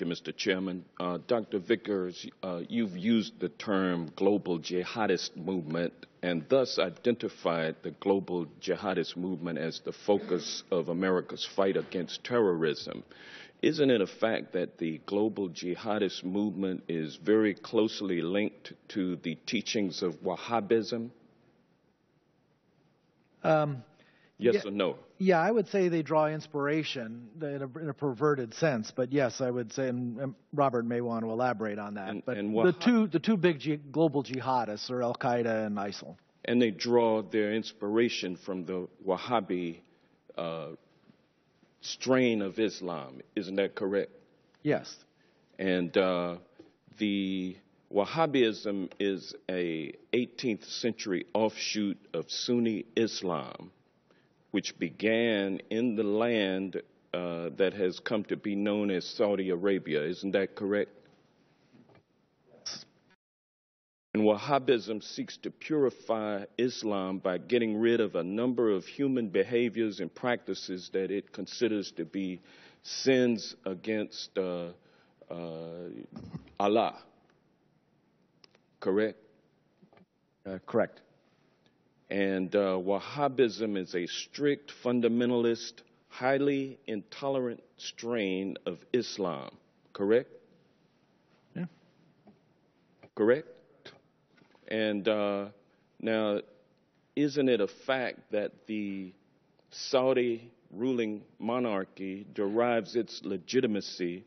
you, Mr. Chairman. Dr. Vickers, you've used the term global jihadist movement and thus identified the global jihadist movement as the focus of America's fight against terrorism. Isn't it a fact that the global jihadist movement is very closely linked to the teachings of Wahhabism? Yes or no? Yeah, I would say they draw inspiration in a perverted sense, but yes, I would say, and Robert may want to elaborate on that. But the two big global jihadists are Al Qaeda and ISIL. And they draw their inspiration from the Wahhabi strain of Islam, isn't that correct? Yes. And the Wahhabism is a 18th century offshoot of Sunni Islam, which began in the land that has come to be known as Saudi Arabia. Isn't that correct? Yes. And Wahhabism seeks to purify Islam by getting rid of a number of human behaviors and practices that it considers to be sins against Allah. Correct? Correct. And Wahhabism is a strict, fundamentalist, highly intolerant strain of Islam. Correct? Yeah. Correct? And now, isn't it a fact that the Saudi ruling monarchy derives its legitimacy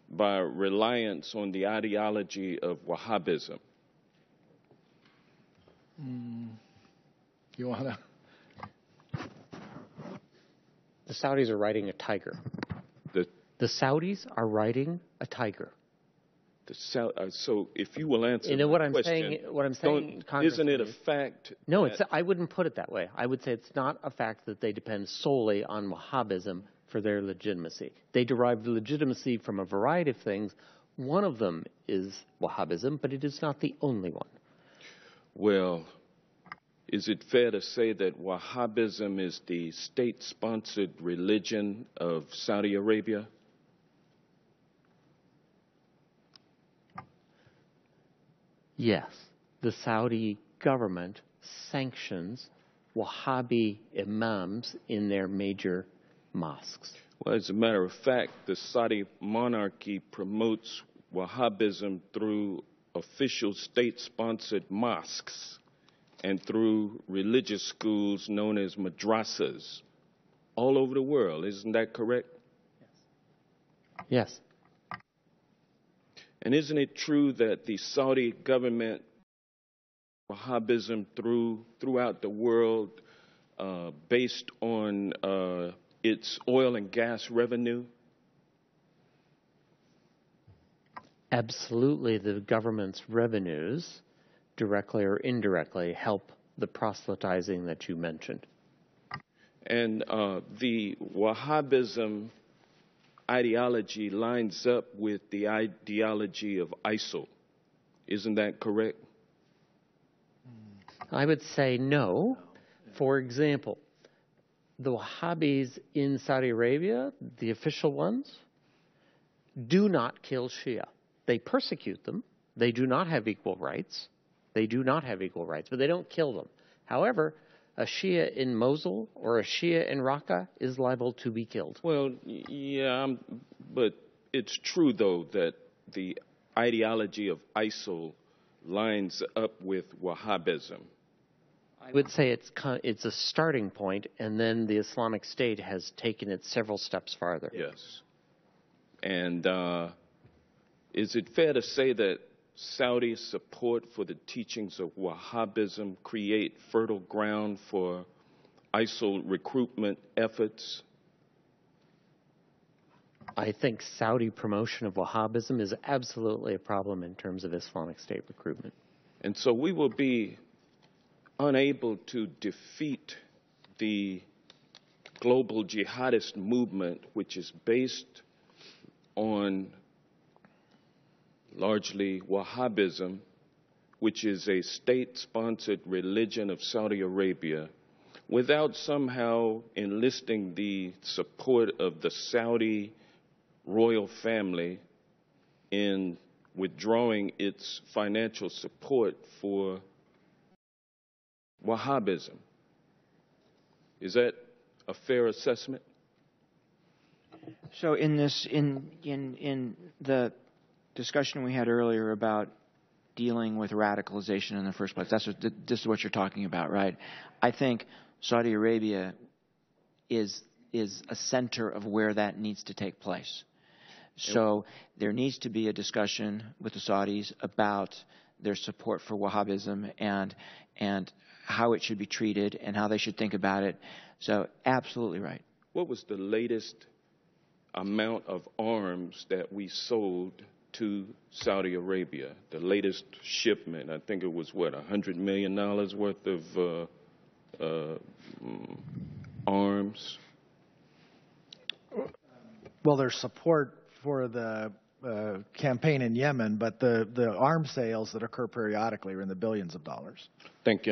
by reliance on the ideology of Wahhabism? You want to? The Saudis are riding a tiger. The Saudis are riding a tiger. So if you will answer what I'm question, saying, isn't it a fact? No, I wouldn't put it that way. I would say it's not a fact that they depend solely on Wahhabism for their legitimacy. They derive legitimacy from a variety of things. One of them is Wahhabism, but it is not the only one. Well, is it fair to say that Wahhabism is the state-sponsored religion of Saudi Arabia? Yes, the Saudi government sanctions Wahhabi imams in their major mosques. Well, as a matter of fact, the Saudi monarchy promotes Wahhabism through official state-sponsored mosques and through religious schools known as madrasas all over the world. Isn't that correct? Yes. And isn't it true that the Saudi government, Wahhabism throughout the world, based on its oil and gas revenue? Absolutely, the government's revenues, directly or indirectly, help the proselytizing that you mentioned. And the Wahhabism ideology lines up with the ideology of ISIL. Isn't that correct? I would say no. For example, the Wahhabis in Saudi Arabia, the official ones, do not kill Shia. They persecute them. They do not have equal rights. They do not have equal rights, but they don't kill them. However, a Shia in Mosul or a Shia in Raqqa is liable to be killed. Well, yeah, but it's true, though, that the ideology of ISIL lines up with Wahhabism. I would say it's a starting point, and then the Islamic State has taken it several steps farther. Yes. And is it fair to say that Saudi support for the teachings of Wahhabism create fertile ground for ISIL recruitment efforts? I think Saudi promotion of Wahhabism is absolutely a problem in terms of Islamic State recruitment. And so we will be unable to defeat the global jihadist movement, which is based on largely Wahhabism, which is a state-sponsored religion of Saudi Arabia, without somehow enlisting the support of the Saudi royal family in withdrawing its financial support for Wahhabism. Is that a fair assessment? So in the discussion we had earlier about dealing with radicalization in the first place, this is what you're talking about, right? I think Saudi Arabia is a center of where that needs to take place. So there needs to be a discussion with the Saudis about their support for Wahhabism and how it should be treated and how they should think about it. So absolutely right. What was the latest amount of arms that we sold to Saudi Arabia? The latest shipment, I think it was, what, $100 million worth of arms? Well, there's support for the campaign in Yemen, but the arms sales that occur periodically are in the billions of dollars. Thank you.